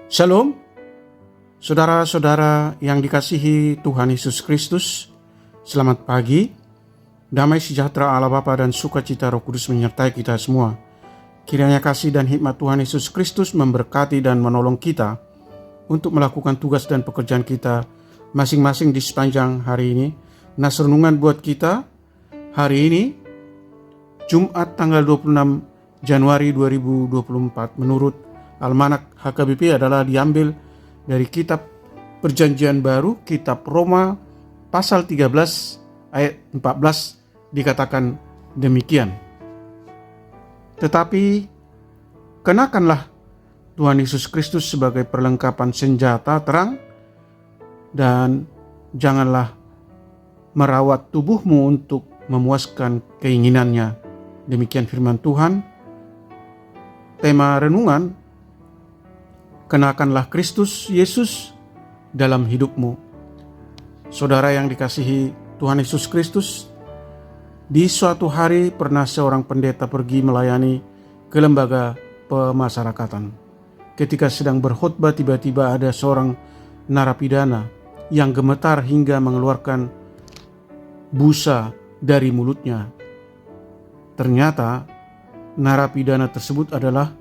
Shalom, saudara-saudara yang dikasihi Tuhan Yesus Kristus. Selamat pagi, damai sejahtera Allah Bapa dan sukacita Roh Kudus menyertai kita semua. Kiranya kasih dan hikmat Tuhan Yesus Kristus memberkati dan menolong kita untuk melakukan tugas dan pekerjaan kita masing-masing di sepanjang hari ini. Nas renungan buat kita hari ini, Jumat tanggal 26 Januari 2024 menurut Almanak HKBP adalah diambil dari kitab Perjanjian Baru, kitab Roma pasal 13 ayat 14 dikatakan demikian. Tetapi kenakanlah Tuhan Yesus Kristus sebagai perlengkapan senjata terang dan janganlah merawat tubuhmu untuk memuaskan keinginannya. Demikian firman Tuhan. Tema renungan, kenakanlah Kristus Yesus dalam hidupmu. Saudara yang dikasihi Tuhan Yesus Kristus, di suatu hari pernah seorang pendeta pergi melayani ke lembaga pemasyarakatan. Ketika sedang berkhotbah, tiba-tiba ada seorang narapidana yang gemetar hingga mengeluarkan busa dari mulutnya. Ternyata narapidana tersebut adalah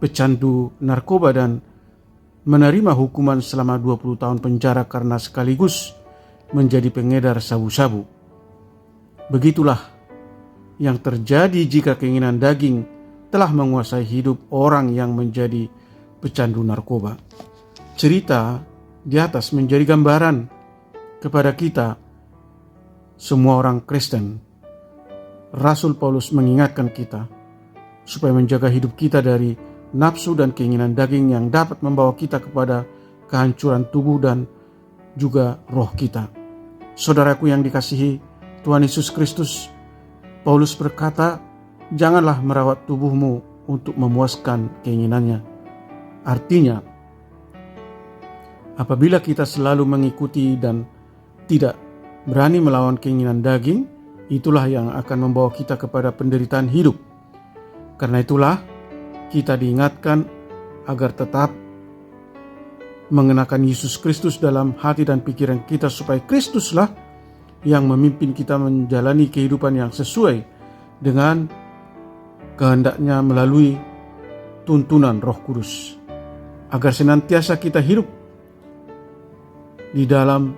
pecandu narkoba dan menerima hukuman selama 20 tahun penjara karena sekaligus menjadi pengedar sabu-sabu. Begitulah yang terjadi jika keinginan daging telah menguasai hidup orang yang menjadi pecandu narkoba. Cerita di atas menjadi gambaran kepada kita semua orang Kristen. Rasul Paulus mengingatkan kita supaya menjaga hidup kita dari nafsu dan keinginan daging yang dapat membawa kita kepada kehancuran tubuh dan juga roh kita. Saudaraku yang dikasihi Tuhan Yesus Kristus, Paulus berkata, janganlah merawat tubuhmu untuk memuaskan keinginannya. Artinya, apabila kita selalu mengikuti dan tidak berani melawan keinginan daging, itulah yang akan membawa kita kepada penderitaan hidup. Karena itulah kita diingatkan agar tetap mengenakan Yesus Kristus dalam hati dan pikiran kita, supaya Kristuslah yang memimpin kita menjalani kehidupan yang sesuai dengan kehendaknya melalui tuntunan Roh Kudus, agar senantiasa kita hidup di dalam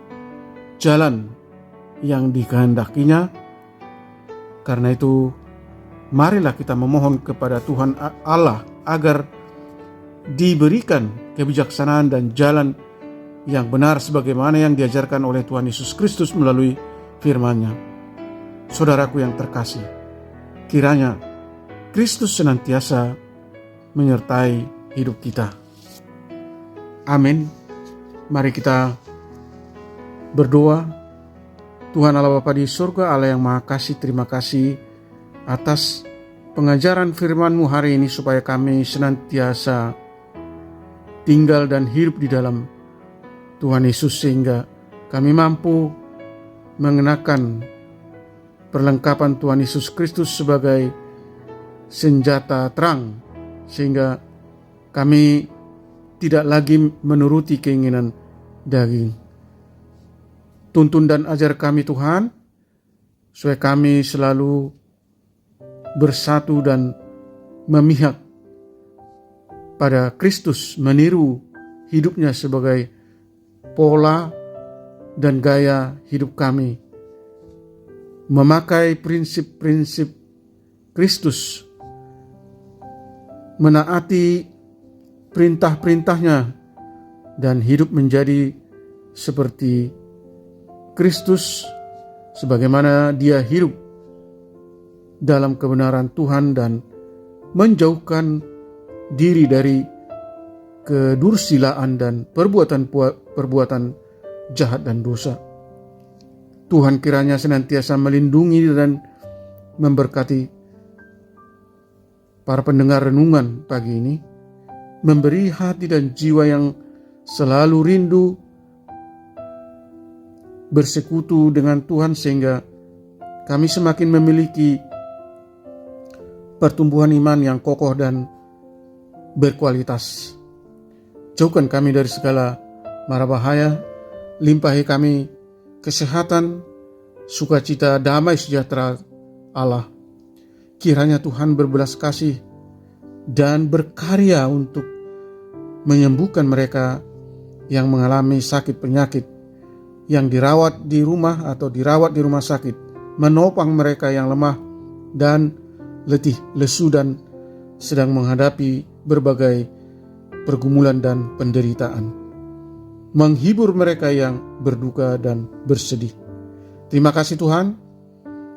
jalan yang dikehendakinya. Karena itu marilah kita memohon kepada Tuhan Allah agar diberikan kebijaksanaan dan jalan yang benar sebagaimana yang diajarkan oleh Tuhan Yesus Kristus melalui firman-Nya. Saudaraku yang terkasih, kiranya Kristus senantiasa menyertai hidup kita. Amin. Mari kita berdoa. Tuhan Allah Bapa di surga, Allah yang Maha Kasih, terima kasih atas pengajaran firman-Mu hari ini, supaya kami senantiasa tinggal dan hidup di dalam Tuhan Yesus, sehingga kami mampu mengenakan perlengkapan Tuhan Yesus Kristus sebagai senjata terang, sehingga kami tidak lagi menuruti keinginan daging. Tuntun dan ajar kami Tuhan, supaya kami selalu bersatu dan memihak pada Kristus, meniru hidupnya sebagai pola dan gaya hidup kami, memakai prinsip-prinsip Kristus, menaati perintah-perintahnya, dan hidup menjadi seperti Kristus sebagaimana Dia hidup dalam kebenaran Tuhan dan menjauhkan diri dari kedursilaan dan perbuatan jahat dan dosa. Tuhan kiranya senantiasa melindungi dan memberkati para pendengar renungan pagi ini, memberi hati dan jiwa yang selalu rindu bersekutu dengan Tuhan, sehingga kami semakin memiliki pertumbuhan iman yang kokoh dan berkualitas. Jauhkan kami dari segala mara bahaya, limpahi kami kesehatan, sukacita, damai sejahtera Allah. Kiranya Tuhan berbelas kasih dan berkarya untuk menyembuhkan mereka yang mengalami sakit penyakit, yang dirawat di rumah atau dirawat di rumah sakit, menopang mereka yang lemah dan letih, lesu dan sedang menghadapi berbagai pergumulan dan penderitaan, menghibur mereka yang berduka dan bersedih. Terima kasih Tuhan,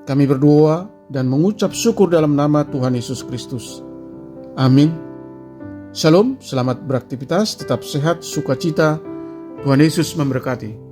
kami berdoa dan mengucap syukur dalam nama Tuhan Yesus Kristus. Amin. Shalom, selamat beraktivitas, tetap sehat, sukacita. Tuhan Yesus memberkati.